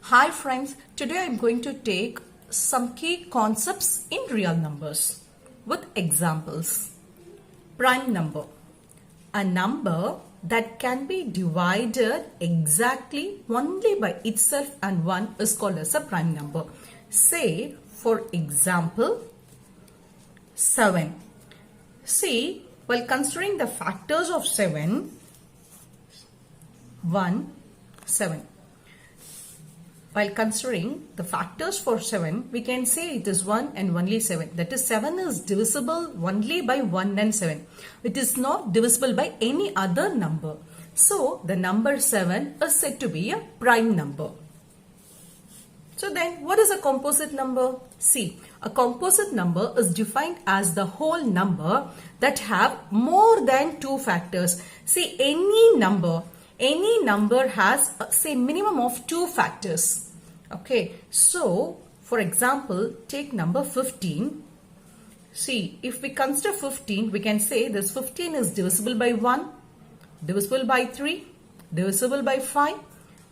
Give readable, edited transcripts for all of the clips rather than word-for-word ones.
Hi friends, today I'm going to take some key concepts in real numbers with examples. Prime number. A number that can be divided exactly only by itself and 1 is called as a prime number. Say, for example, 7. See, while considering the factors of 7, 1, 7. While considering the factors for 7, we can say it is 1 and only 7. That is, 7 is divisible only by 1 and 7. It is not divisible by any other number. So, the number 7 is said to be a prime number. So then, what is a composite number? See, a composite number is defined as the whole number that have more than 2 factors. See, any number has say minimum of 2 factors. Okay, so for example, take number 15. See, if we consider 15, we can say this 15 is divisible by 1, divisible by 3, divisible by 5,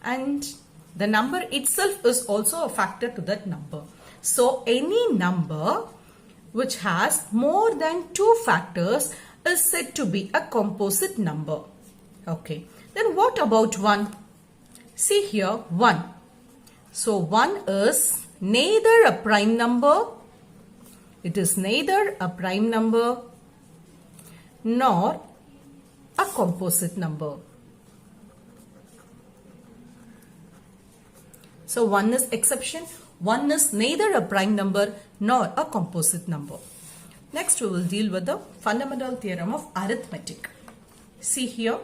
and the number itself is also a factor to that number. So any number which has more than 2 factors is said to be a composite number. Okay. Then what about 1? See here, 1. So 1 is neither a prime number, it is neither a prime number nor a composite number. So 1 is exception, 1 is neither a prime number nor a composite number. Next we will deal with the fundamental theorem of arithmetic. See here.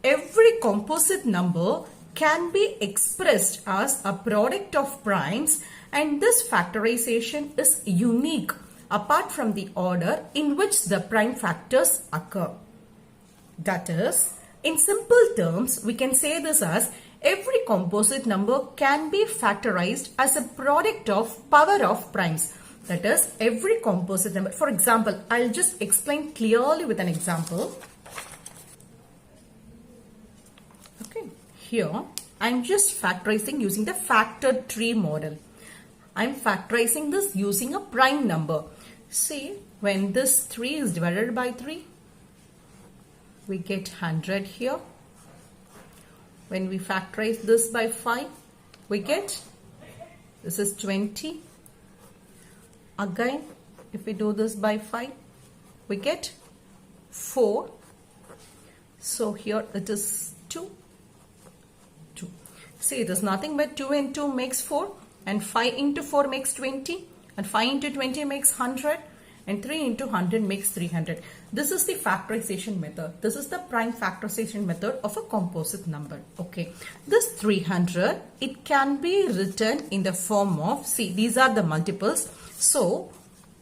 Every composite number can be expressed as a product of primes, and this factorization is unique apart from the order in which the prime factors occur. That is, in simple terms, we can say this as every composite number can be factorized as a product of power of primes. That is, every composite number. For example, I'll just explain clearly with an example. Here, I'm just factorizing using the factored tree model. I'm factorizing this using a prime number. See, when this 3 is divided by 3, we get 100 here. When we factorize this by 5, we get, this is 20. Again, if we do this by 5, we get 4. So here it is 2. See, it is nothing but 2 and 2 makes 4, and 5 into 4 makes 20, and 5 into 20 makes 100, and 3 into 100 makes 300. This is the factorization method. This is the prime factorization method of a composite number. Okay, this 300, it can be written in the form of, see, these are the multiples. So,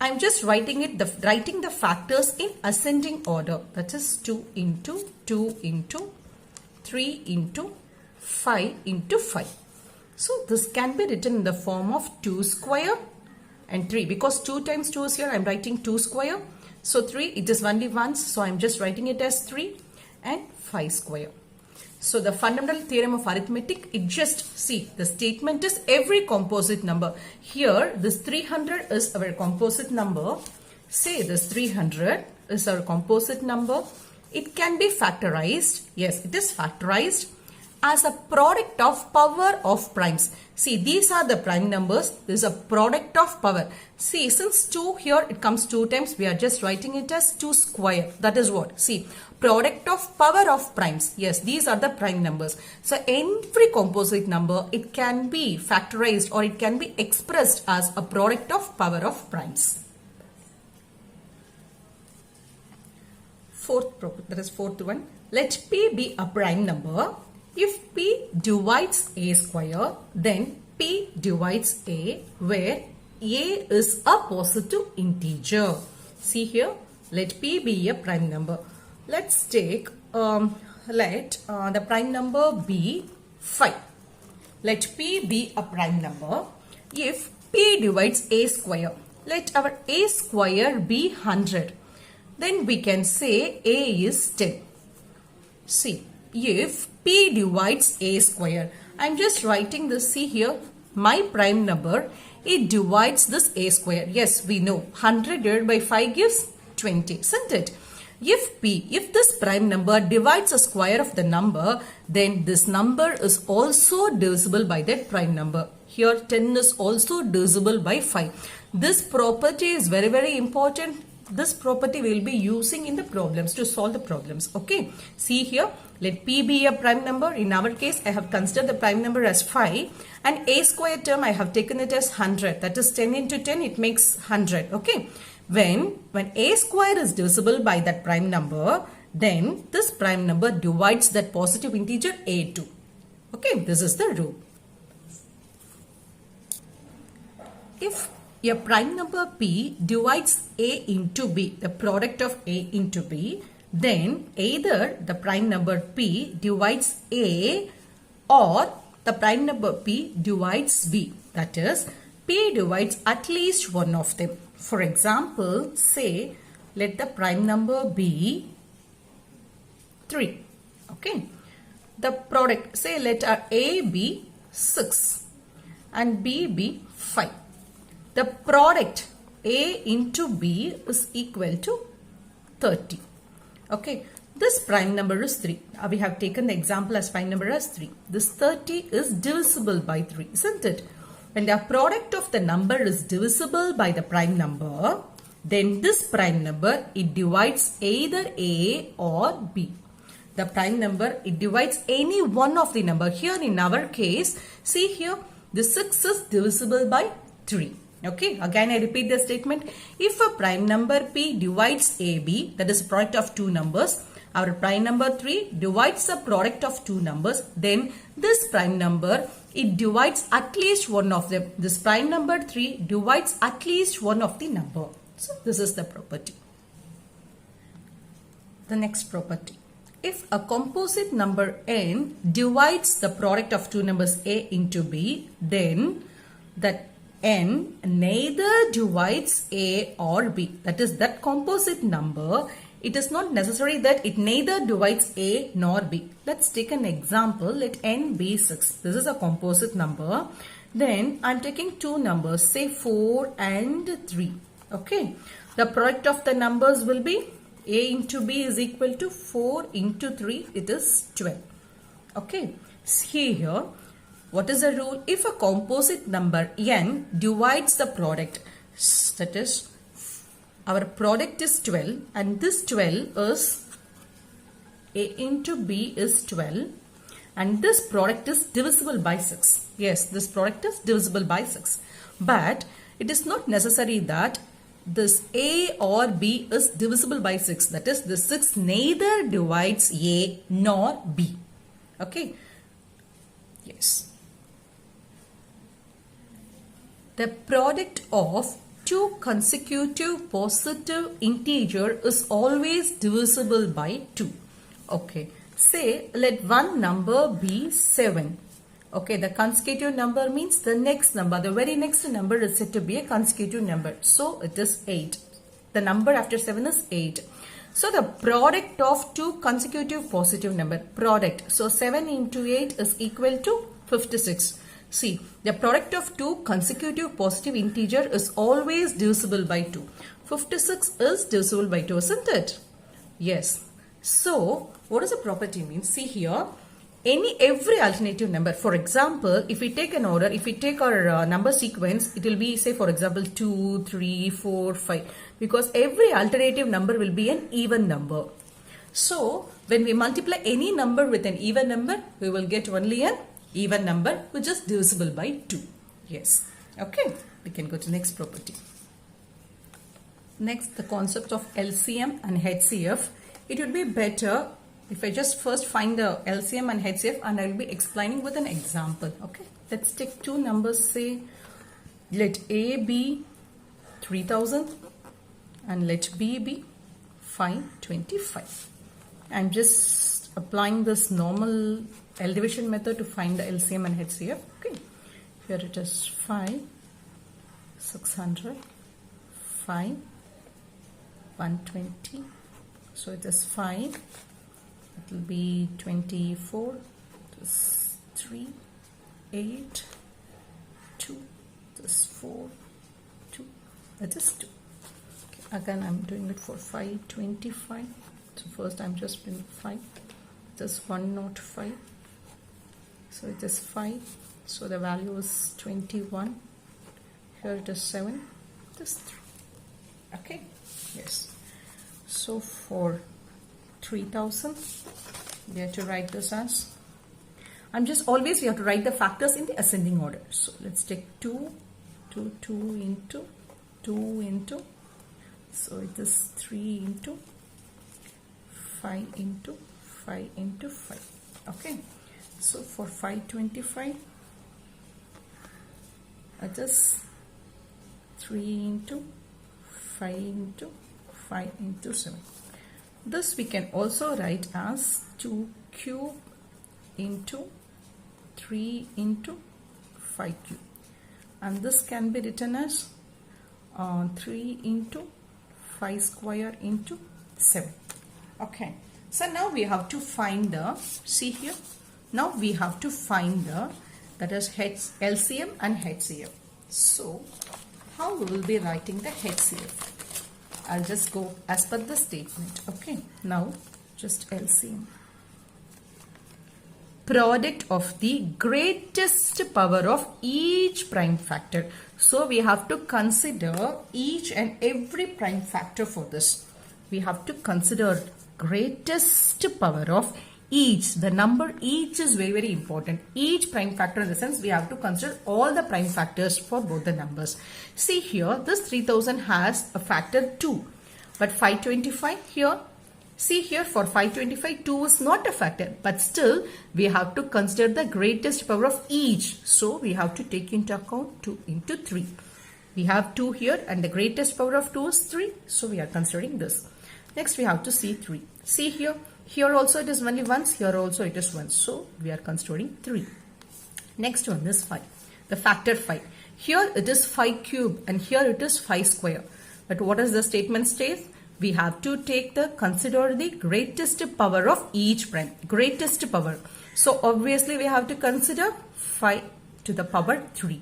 I'm just writing the factors in ascending order. That is 2 into 2 into 3 into 5 into 5. So this can be written in the form of 2 square and 3. Because 2 times 2 is here, I am writing 2 square. So 3, it is only once. So I am just writing it as 3 and 5 square. So the fundamental theorem of arithmetic, it just, see, the statement is every composite number. Here, this 300 is our composite number. Say this 300 is our composite number. It can be factorized. Yes, it is factorized as a product of power of primes. See, these are the prime numbers. This is a product of power. See, since 2 here, it comes 2 times. We are just writing it as 2 square. That is what? See, product of power of primes. Yes, these are the prime numbers. So, every composite number, it can be factorized or it can be expressed as a product of power of primes. Fourth one. Let P be a prime number. If P divides A square, then P divides A where A is a positive integer. See here, let P be a prime number. Let's take, the prime number be 5. Let P be a prime number. If P divides A square, let our A square be 100. Then we can say A is 10. See, if P divides A square, I'm just writing this. See here, my prime number, it divides this a square. Yes, we know 100 divided by 5 gives 20, isn't it? If this prime number divides a square of the number, then this number is also divisible by that prime number. Here 10 is also divisible by 5. This property is very, very important. This property we will be using in the problems to solve the problems. Okay. See here, let P be a prime number. In our case, I have considered the prime number as 5 and a square term I have taken it as 100. That is 10 into 10, it makes 100. Okay. When a square is divisible by that prime number, then this prime number divides that positive integer a2. Okay, this is the rule. If a prime number p divides a into b, the product of a into b, then either the prime number p divides a or the prime number p divides b. That is, p divides at least one of them. For example, say let the prime number be 3. Okay. The product, say let our a be 6 and b be 5. The product a into b is equal to 30. Okay. This prime number is 3. We have taken the example as prime number as 3. This 30 is divisible by 3, isn't it? When the product of the number is divisible by the prime number, then this prime number, it divides either a or b. The prime number, it divides any one of the number. Here in our case, see here, the 6 is divisible by 3. Okay, again I repeat the statement. If a prime number p divides ab, that is product of two numbers, our prime number 3 divides the product of two numbers, then this prime number, it divides at least one of them. This prime number 3 divides at least one of the number. So this is the property. The next property. If a composite number n divides the product of two numbers a into b, then that n neither divides a or b. That is, that composite number, it is not necessary that it neither divides a nor b. Let's take an example. Let n be 6. This is a composite number. Then I'm taking two numbers, say 4 and 3. Okay. The product of the numbers will be a into b is equal to 4 into 3. It is 12. Okay. See here. What is the rule? If a composite number n divides the product, that is, our product is 12 and this 12 is a into b is 12 and this product is divisible by 6. Yes, this product is divisible by 6. But it is not necessary that this a or b is divisible by 6. That is, the 6 neither divides a nor b. Okay. Yes. The product of two consecutive positive integer is always divisible by 2. Okay. Say let one number be 7. Okay. The consecutive number means the next number. The very next number is said to be a consecutive number. So it is 8. The number after 7 is 8. So the product of two consecutive positive number. Product. So 7 into 8 is equal to 56. See, the product of two consecutive positive integer is always divisible by 2. 56 is divisible by 2, isn't it? Yes. So, what does the property mean? See here, every alternative number. For example, if we take an order, if we take our number sequence, it will be, say for example, 2, 3, 4, 5. Because every alternative number will be an even number. So, when we multiply any number with an even number, we will get only an even number which is divisible by 2. Yes. Okay. We can go to next property. Next, the concept of LCM and HCF. It would be better if I just first find the LCM and HCF and I will be explaining with an example. Okay. Let's take two numbers. Say let A be 3000 and let B be 525. I'm just applying this normal L division method to find the LCM and HCF. Okay. Here it is 5, 600, 5, 120. So it is 5. It will be 24. It is 3, 8, 2, this is 4, 2, that is 2. Okay, again I'm doing it for 525. So first I'm just doing 5, this is 105. So it is 5, so the value is 21. Here it is 7, this 3. Okay, yes. So for 3000, we have to write this as, we have to write the factors in the ascending order. So let's take 2 into 2 into, so it is 3 into 5 into 5 into 5. Okay, so for 525, it is 3 into 5 into 5 into 7. This we can also write as 2 cube into 3 into 5 cube. And this can be written as 3 into 5 square into 7. Okay. So now we have to find the, see here, now we have to find the, that is LCM and HCF. So how we will be writing the HCF? I'll just go as per the statement. Okay, now just LCM. Product of the greatest power of each prime factor. So we have to consider each and every prime factor for this. We have to consider greatest power of each. The number each is very, very important. Each prime factor, in the sense we have to consider all the prime factors for both the numbers. See here, this 3000 has a factor 2. But 525 here, see here for 525, 2 is not a factor. But still, we have to consider the greatest power of each. So we have to take into account 2 into 3. We have 2 here and the greatest power of 2 is 3. So we are considering this. Next we have to see 3. See here. Here also it is only once, here also it is once. So we are considering 3. Next one is 5. The factor 5. Here it is 5 cube and here it is 5 square. But what does the statement state? We have to consider the greatest power of each prime. Greatest power. So obviously we have to consider 5 to the power 3.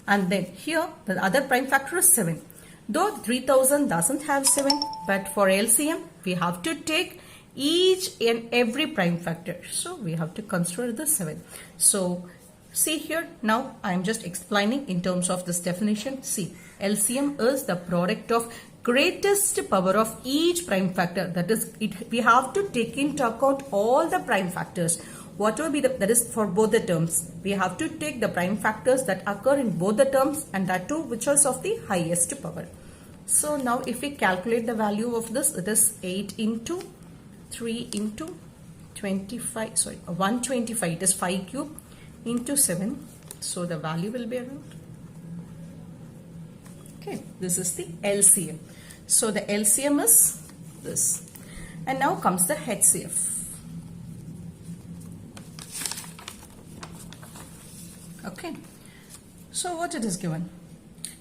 And then here the other prime factor is 7. Though 3000 doesn't have 7, but for LCM we have to take each and every prime factor. So we have to consider the 7. So see here, now I am just explaining in terms of this definition. See, LCM is the product of greatest power of each prime factor. That is, we have to take into account all the prime factors. What will be that is for both the terms. We have to take the prime factors that occur in both the terms, and that too which is of the highest power. So now if we calculate the value of this, it is 8 into 3 into 25, sorry, 125, it is 5 cube into 7. So the value will be around, okay, this is the LCM. So the LCM is this. And now comes the HCF. Okay, so what it is given?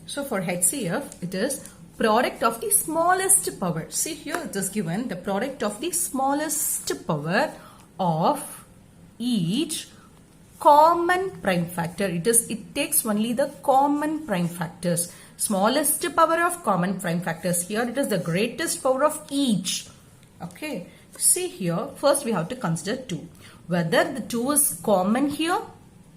So for HCF, it is product of the smallest power. See here it is given the product of the smallest power of each common prime factor. It takes only the common prime factors. Smallest power of common prime factors. Here it is the greatest power of each. Okay, see here, first we have to consider 2. Whether the 2 is common here?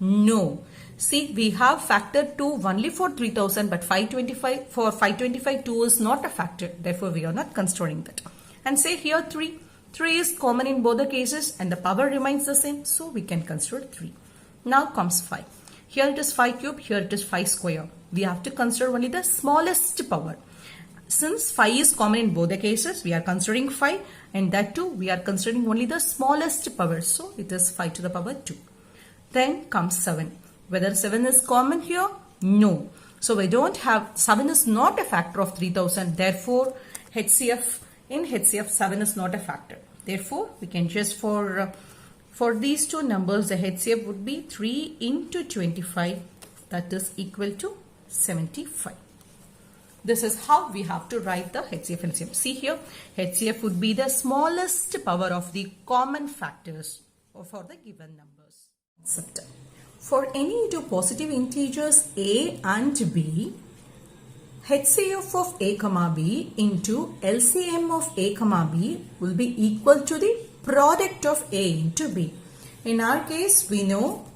No. See, we have factor 2 only for 3000, but 525, for 525 2 is not a factor. Therefore, we are not considering that. And say here 3. 3 is common in both the cases and the power remains the same. So, we can consider 3. Now comes 5. Here it is 5 cube, here it is 5 square. We have to consider only the smallest power. Since 5 is common in both the cases, we are considering 5, and that too we are considering only the smallest power. So, it is 5 to the power 2. Then comes 7. Whether 7 is common here? No. So we don't have, 7 is not a factor of 3000. Therefore, in HCF 7 is not a factor. Therefore, we can just for these two numbers, the HCF would be 3 into 25. That is equal to 75. This is how we have to write the HCF LCM. See here, HCF would be the smallest power of the common factors for the given numbers. For any two positive integers a and b, HCF of a comma b into LCM of a comma b will be equal to the product of a into b. In our case, we know,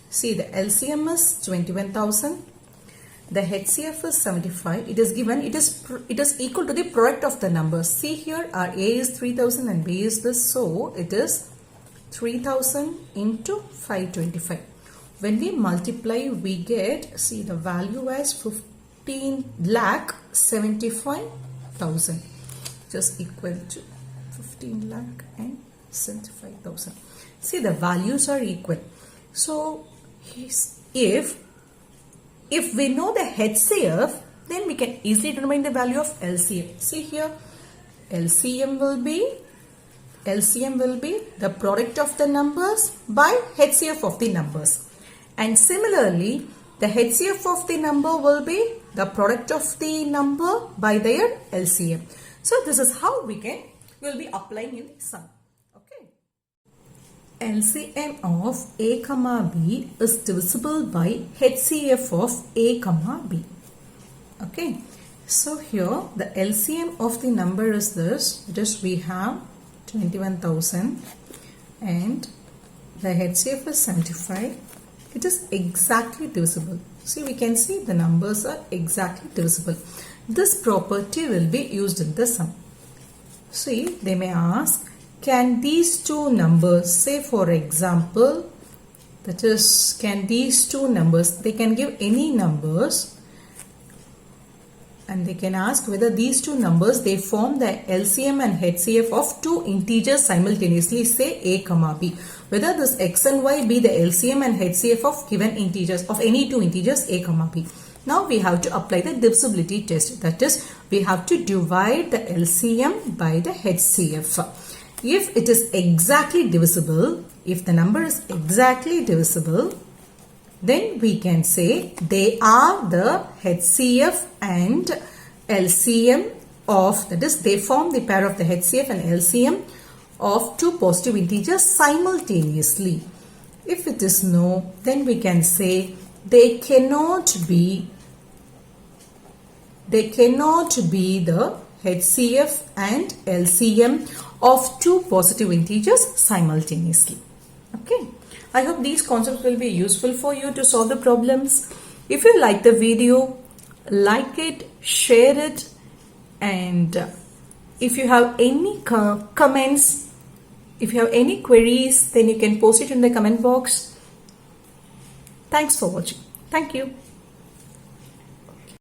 see, the LCM is 21,000, the HCF is 75. It is given, it is equal to the product of the numbers. See here, our a is 3,000 and b is this, so it is 3,000 into 525. When we multiply, we get, see, the value as 15,75,000, just equal to 15,75,000. See, the values are equal. So, if we know the HCF, then we can easily determine the value of LCM. See here, LCM will be the product of the numbers by HCF of the numbers. And similarly, the HCF of the number will be the product of the number by their LCM. So this is how we'll be applying in the sum. Okay. LCM of a comma b is divisible by HCF of a comma b. Okay. So here the LCM of the number is this. Just we have 21,000 and the HCF is 75. It is exactly divisible. See, we can see the numbers are exactly divisible. This property will be used in the sum. See, they may ask, can these two numbers, say for example, that is, can these two numbers, they can give any numbers and they can ask whether these two numbers, they form the LCM and HCF of two integers simultaneously, say a comma b. Whether this x and y be the LCM and HCF of given integers, of any two integers a comma b. Now we have to apply the divisibility test. That is, we have to divide the LCM by the HCF. If it is exactly divisible, if the number is exactly divisible, then we can say they are the HCF and LCM of, that is, they form the pair of the HCF and LCM of two positive integers simultaneously. If it is no, then we can say they cannot be the HCF and LCM of two positive integers simultaneously. Okay. I hope these concepts will be useful for you to solve the problems. If you like the video, like it, share it, and if you have any comments, if you have any queries, then you can post it in the comment box. Thanks for watching. Thank you.